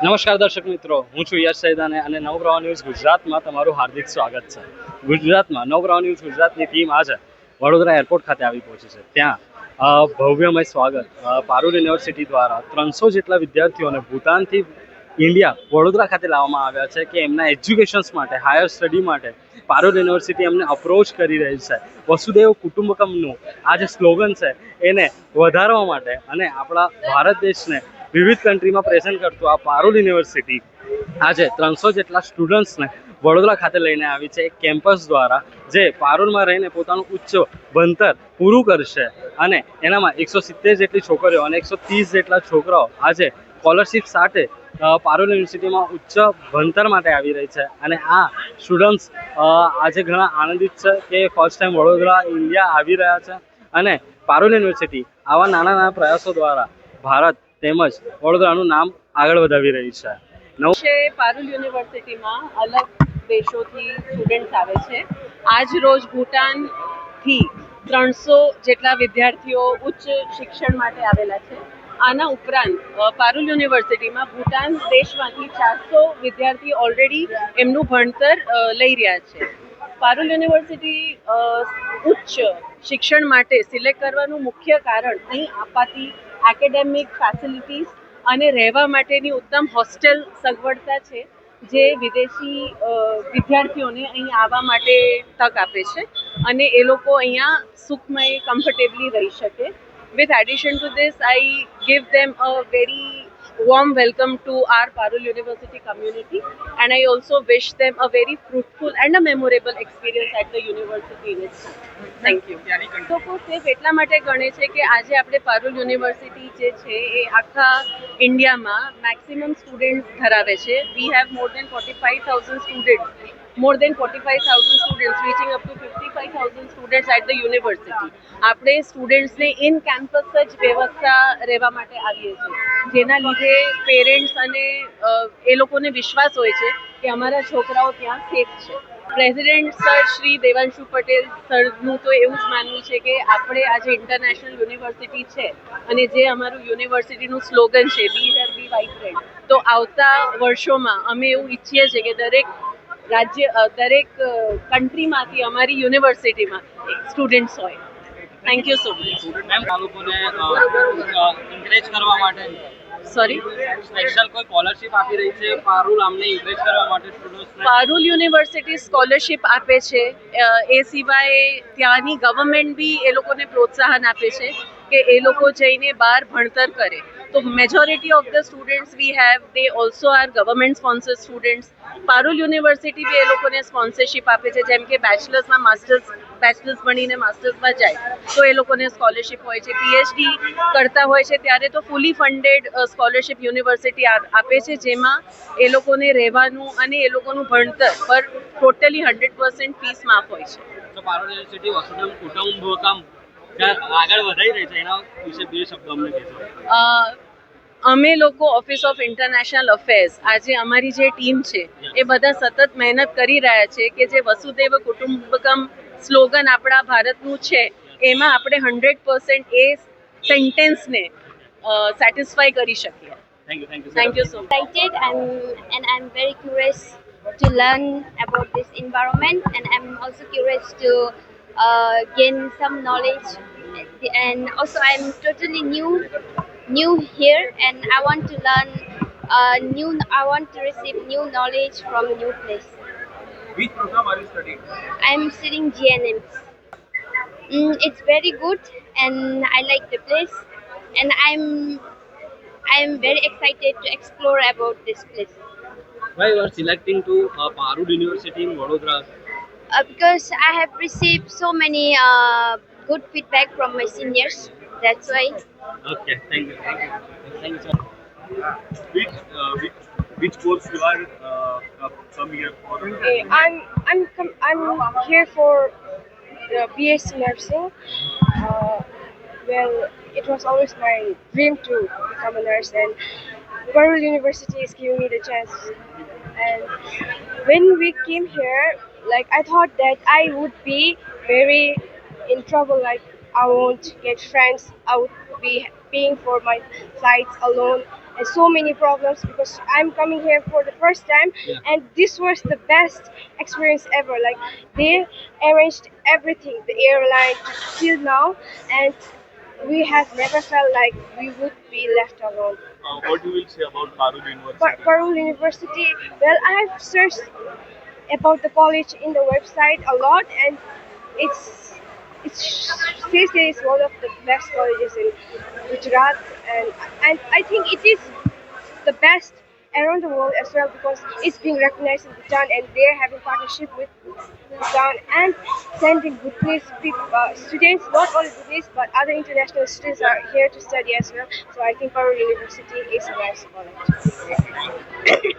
નમસ્કાર દર્શક મિત્રો, હું છું યશ સૈદાને અને નવપ્રવાહ ન્યૂઝ ગુજરાતમાં તમારું હાર્દિક સ્વાગત છે. ગુજરાતમાં નવપ્રવાહ ન્યૂઝ ગુજરાતની ટીમ આજે વડોદરા એરપોર્ટ ખાતે આવી પહોંચી છે. ત્યાં ભવ્યમય સ્વાગત પારુલ યુનિવર્સિટી દ્વારા 300 જેટલા વિદ્યાર્થીઓને ભૂટાનથી ઇન્ડિયા વડોદરા ખાતે લાવવામાં આવ્યા છે કે એમના એજ્યુકેશન્સ માટે, હાયર સ્ટડી માટે પારુલ યુનિવર્સિટી એમને અપ્રોચ કરી રહી છે. વસુદેવ કુટુંબકમનું આ જે સ્લોગન છે એને વધારવા માટે અને આપણા ભારત દેશને વિવિધ કન્ટ્રીમાં પ્રેઝન્ટ કરતું આ પારુલ યુનિવર્સિટી આજે 300 જેટલા સ્ટુડન્ટ્સને વડોદરા ખાતે લઈને આવી છે. એક કેમ્પસ દ્વારા જે પારુલમાં રહીને પોતાનું ઉચ્ચ ભણતર પૂરું કરશે અને એનામાં 170 જેટલી છોકરીઓ અને 130 જેટલા છોકરાઓ આજે સ્કોલરશિપ સાથે પારુલ યુનિવર્સિટીમાં ઉચ્ચ ભણતર માટે આવી રહી છે. અને આ સ્ટુડન્ટ્સ આજે ઘણા આનંદિત છે કે ફર્સ્ટ ટાઈમ વડોદરા ઇન્ડિયા આવી રહ્યા છે અને પારુલ યુનિવર્સિટી આવા નાના નાના પ્રયાસો દ્વારા ભારત તેમજ વડોદરાનું નામ આગળ વધાવી રહી છે. પારુલ યુનિવર્સિટીમાં અલગ દેશોથી સ્ટુડન્ટ્સ આવે છે. આજ રોજ ભૂટાનથી 300 જેટલા વિદ્યાર્થીઓ ઉચ્ચ શિક્ષણ માટે આવેલા છે. આના ઉપરાંત પારુલ યુનિવર્સિટીમાં ભૂટાન દેશમાંથી 400 વિદ્યાર્થી ઓલરેડી એમનું ભણતર લઈ રહ્યા છે. પારુલ યુનિવર્સિટી ઉચ્ચ શિક્ષણ માટે સિલેક્ટ કરવાનું મુખ્ય કારણ અહીં અપાતી એકેડેમિક ફેસિલિટીઝ અને રહેવા માટેની ઉત્તમ હોસ્ટેલ સગવડતા છે, જે વિદેશી વિદ્યાર્થીઓને અહીં આવવા માટે તક આપે છે અને એ લોકો અહીંયા સુખમય કમ્ફર્ટેબલી રહી શકે. With addition to this, I give them a very warm welcome to our Parul University community, and I also wish them a very fruitful and a memorable experience at the university in itself. Thank you. લોકો સિર્ફ એટલા માટે ગણે છે કે આજે આપણે Parul university જે છે એ આખા ઇન્ડિયામાં મેક્સિમમ સ્ટુડન્ટ્સ ધરાવે છે. We have more than 45,000 students reaching up to 55,000 students at the university. આપણે સ્ટુડન્ટ્સને ઇન કેમ્પસ જ વ્યવસ્થા રહેવા માટે આવીએ છીએ, જેના લીધે પેરેન્ટ્સ અને એ લોકોને વિશ્વાસ હોય છે કે અમારા છોકરાઓ ત્યાં સેફ છે. પ્રેસિડેન્ટ સર શ્રી દેવાંશુ પટેલ સરનું તો એવું જ માનવું છે કે આપણે આજે ઇન્ટરનેશનલ યુનિવર્સિટી છે અને જે અમારું યુનિવર્સિટીનું સ્લોગન છે બી હેર બી વાઇબ્રન્ટ, તો આવતા વર્ષોમાં અમે એવું ઈચ્છીએ છીએ કે દરેક કન્ટ્રીમાંથી અમારી યુનિવર્સિટીમાં સ્ટુડન્ટ્સ હોય. Thank you so much. Encourage કરવા માટે સોરી, સ્પેશિયલ કોઈ સ્કોલરશિપ આપી રહી છે પારુલ આમને એન્કરેજ કરવા માટે સ્ટુડન્ટ્સને? પારુલ યુનિવર્સિટી સ્કોલરશિપ આપે છે. એ સિવાય ત્યાંની ગવર્મેન્ટ બી એ લોકોને પ્રોત્સાહન આપે છે કે એ લોકો જઈને બહાર ભણતર કરે. તો majority of the students we have they also are government sponsored students. Parul university બી એ લોકોને સ્પોન્સરશિપ આપે છે, જેમ કે બેચલર્સ ભણીને માસ્ટર્સમાં જાય તો એ લોકોને સ્કોલરશિપ હોય છે. પીએચડી કરતા હોય છે ત્યારે તો ફૂલી ફંડેડ સ્કોલરશિપ યુનિવર્સિટી આપે છે, જેમાં એ લોકોને રહેવાનું અને એ લોકોનું ભણતર પર ટોટલી 100% ફીસ માફ હોય છે. તો પારુલ યુનિવર્સિટી વસુધૈવ કુટુંબકમ આગળ વધારી રહી છે, એના વિશે બે શબ્દ અમને કહેશો? અમે લોકો ઓફિસ ઓફ ઇન્ટરનેશનલ અફેર્સ આજે અમારી જે ટીમ છે એ બધા સતત મહેનત કરી રહ્યા છે કે જે વસુધૈવ કુટુંબકમ સ્લોગન આપણા ભારતનું છે એમાં આપણે 100% એ સેન્ટેન્સને સેટિસ્ફાઈ કરી શકીએ. Thank you so much. Excited and I'm very curious to learn about this environment, and I'm also curious to gain some knowledge, and also I'm totally new here, and I want to learn I want to receive new knowledge from new place. Which program are you studying? I'm studying GNM. It's very good and I like the place, and I'm very excited to explore about this place. Why you are selecting to Parul University in Vadodara? Because I have received so many good feedback from my seniors. That's why. Okay, thank you, sir. Which course you are come here for? I'm here for BSc nursing. Well, it was always my dream to become a nurse, and Parul University is giving me the chance. And when we came here, like I thought that I would be very in trouble. Like I won't get friends. I would be paying for my flights alone. and so many problems because I'm coming here for the first time, Yeah. and this was the best experience ever. Like they arranged everything, the airline till now, and we have never felt like we would be left alone. What you will say about Parul University? Parul University, well, I have searched about the college in the website a lot, and it says that it's one of the best colleges in Gujarat, and I think it is the best around the world as well because it's being recognized in Bhutan, and they're having partnership with Bhutan and sending Bhutanese students, not only Bhutanese but other international students are here to study as well. So I think Parul University is the best college.